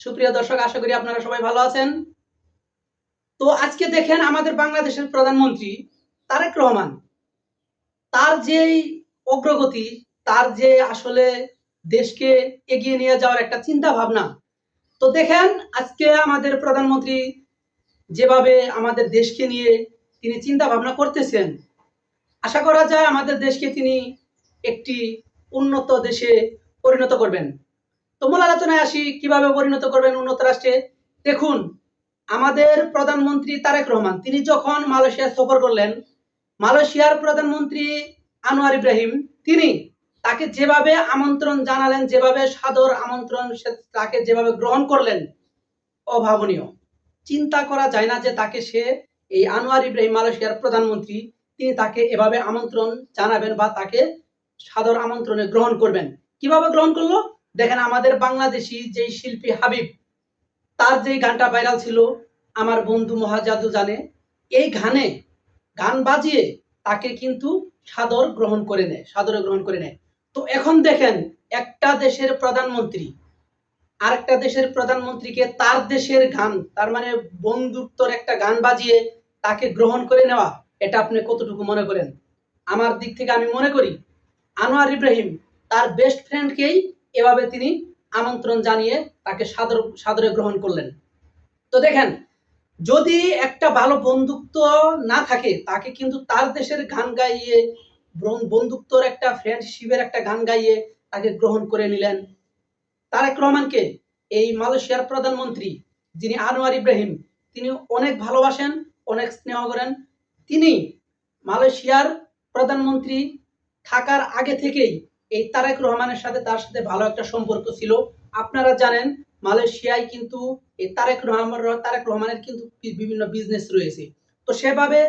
সুপ্রিয় দর্শক, আশা করি আপনারা সবাই ভালো আছেন। তো আজকে দেখেন আমাদের বাংলাদেশের প্রধানমন্ত্রী তারেক রহমান, তার যেই অগ্রগতি, তার যে আসলে দেশকে এগিয়ে নিয়ে যাওয়ার একটা চিন্তা ভাবনা। তো দেখেন আজকে আমাদের প্রধানমন্ত্রী যেভাবে আমাদের দেশকে নিয়ে তিনি চিন্তা ভাবনা করতেছেন, আশা করা যায় আমাদের দেশকে তিনি একটি উন্নত দেশে পরিণত করবেন। তো মূল আলোচনায় আসি, কিভাবে পরিণত করবেন উন্নত রাষ্ট্রে। দেখুন, আমাদের প্রধানমন্ত্রী তারেক রহমান তিনি যখন মালয়েশিয়া সফর করলেন, মালয়েশিয়ার প্রধানমন্ত্রী আনোয়ার ইব্রাহিম তিনি তাকে যেভাবে আমন্ত্রণ জানালেন, যেভাবে সাদর আমন্ত্রণ তাকে যেভাবে গ্রহণ করলেন, অভাবনীয়। চিন্তা করা যায় না যে তাকে সে এই আনোয়ার ইব্রাহিম মালয়েশিয়ার প্রধানমন্ত্রী তিনি তাকে এভাবে আমন্ত্রণ জানাবেন বা তাকে সাদর আমন্ত্রণে গ্রহণ করবেন। কিভাবে গ্রহণ করলো দেখেন, আমাদের বাংলাদেশি যেই শিল্পী হাবিব, তার যেই গানটা ভাইরাল ছিল, আমার বন্ধু মহাজাদু জানে, এই গান বাজিয়ে তাকে কিন্তু সাদরে গ্রহণ করে নেয়। তো এখন দেখেন, একটা দেশের প্রধানমন্ত্রী আরেকটা দেশের প্রধানমন্ত্রীকে তার দেশের গান, তার মানে বন্ধুত্বর একটা গান বাজিয়ে তাকে গ্রহণ করে নেওয়া, এটা আপনি কতটুকু মনে করেন? আমার দিক থেকে আমি মনে করি আনোয়ার ইব্রাহিম তার বেস্ট ফ্রেন্ডকেই এভাবে তিনি আমন্ত্রণ জানিয়ে তাকে সাদরে গ্রহণ করলেন। তো দেখেন, যদি একটা ভালো বন্ধুত্ব না থাকে, তাকে কিন্তু তার দেশের গান গাইয়ে, বন্ধুত্বর একটা ফ্রেন্ডশিপের একটা গান গাইয়ে তাকে গ্রহণ করে নিলেন। তারেক রহমানকে এই মালয়েশিয়ার প্রধানমন্ত্রী যিনি আনোয়ার ইব্রাহিম, তিনি অনেক ভালোবাসেন, অনেক স্নেহ করেন। তিনি মালয়েশিয়ার প্রধানমন্ত্রী থাকার আগে থেকেই এই তারেক রহমানের সাথে তার সাথে ভালো একটা সম্পর্ক ছিল। আপনারা জানেন মালয়েশিয়ায় কিন্তু এই তারেক রহমানের কিন্তু বিভিন্ন বিজনেস রয়েছে। তো সেভাবে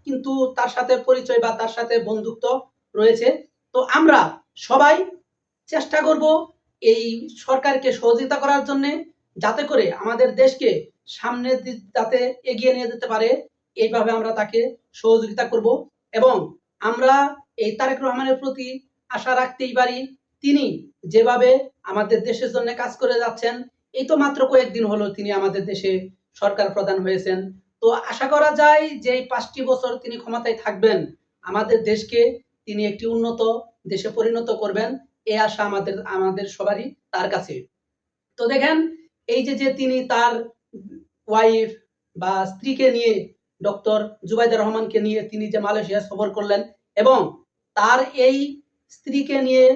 কিন্তু তার সাথে পরিচয় বা তার সাথে বন্ধুত্ব রয়েছে। তো আমরা সবাই চেষ্টা করব এই সরকারকে সহযোগিতা করার জন্য, যাতে করে আমাদের দেশকে সামনে যাতে এগিয়ে নিয়ে যেতে পারে, এইভাবে আমরা তাকে সহযোগিতা করব। এবং আমরা এই তারেক রহমানের প্রতি আশা রাখতেই পারি, তিনি যেভাবে আমাদের দেশের জন্য কাজ করে যাচ্ছেন, এই তো মাত্র কয়েকদিন হলো তিনি আমাদের দেশে সরকার প্রধান হয়েছেন। তো আশা করা যায় যে এই 5টি বছর তিনি ক্ষমতায় থাকবেন, আমাদের দেশকে তিনি একটি উন্নত দেশে পরিণত করবেন, এই আশা আমাদের সবারই তার কাছে। তো দেখেন, এই যে তিনি তার ওয়াইফ বা স্ত্রীকে নিয়ে, ডক্টর জুবাইদা রহমানকে নিয়ে তিনি যে মালয়েশিয়া সফর করলেন, এবং তার এই স্ত্রীকে নিয়ে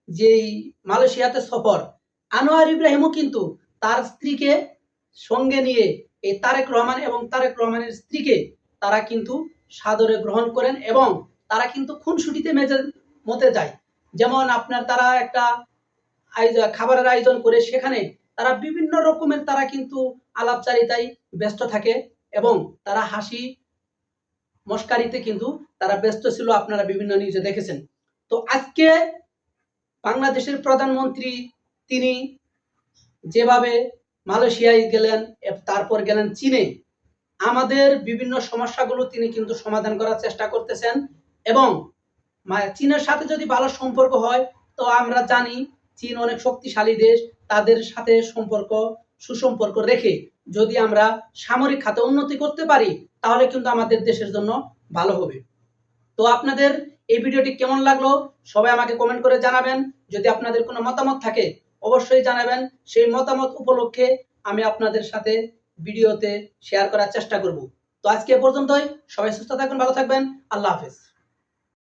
যেই মালয়েশিয়াতে সফর, আনোয়ার ইব্রাহিমও কিন্তু তার স্ত্রীকে সঙ্গে নিয়ে এই তারেক রহমান এবং তারেক রহমানের স্ত্রীকে তারা কিন্তু সাদরে গ্রহণ করেন, এবং তারা কিন্তু খুনসুটিতে মতে যায়। যেমন আপনার তারা একটা খাবারের আয়োজন করে, সেখানে তারা বিভিন্ন রকমের তারা কিন্তু আলাপচারিতায় ব্যস্ত থাকে, এবং তারা হাসি মস্কারিতে কিন্তু তারা ব্যস্ত ছিল, আপনারা বিভিন্ন নিউজে দেখেছেন। তো আজকে বাংলাদেশের প্রধানমন্ত্রী তিনি যেভাবে মালয়েশিয়ায় গেলেন, তারপর গেলেন চীনে, আমাদের বিভিন্ন সমস্যাগুলো তিনি কিন্তু সমাধান করার চেষ্টা করতেছেন। এবং চীনের সাথে যদি ভালো সম্পর্ক হয়, তো আমরা জানি চীন অনেক শক্তিশালী দেশ, তাদের সাথে সুসম্পর্ক রেখে যদি আমরা সামরিক খাতে উন্নতি করতে পারি, তাহলে কিন্তু আমাদের দেশের জন্য ভালো হবে। তো আপনাদের এই ভিডিওটি কেমন লাগলো সবাই আমাকে কমেন্ট করে জানাবেন। যদি আপনাদের কোনো মতামত থাকে অবশ্যই জানাবেন, সেই মতামত উপলক্ষে আমি আপনাদের সাথে ভিডিওতে শেয়ার করার চেষ্টা করব। তো আজকে এ পর্যন্তই, সবাই সুস্থ থাকবেন, ভালো থাকবেন, আল্লাহ হাফেজ।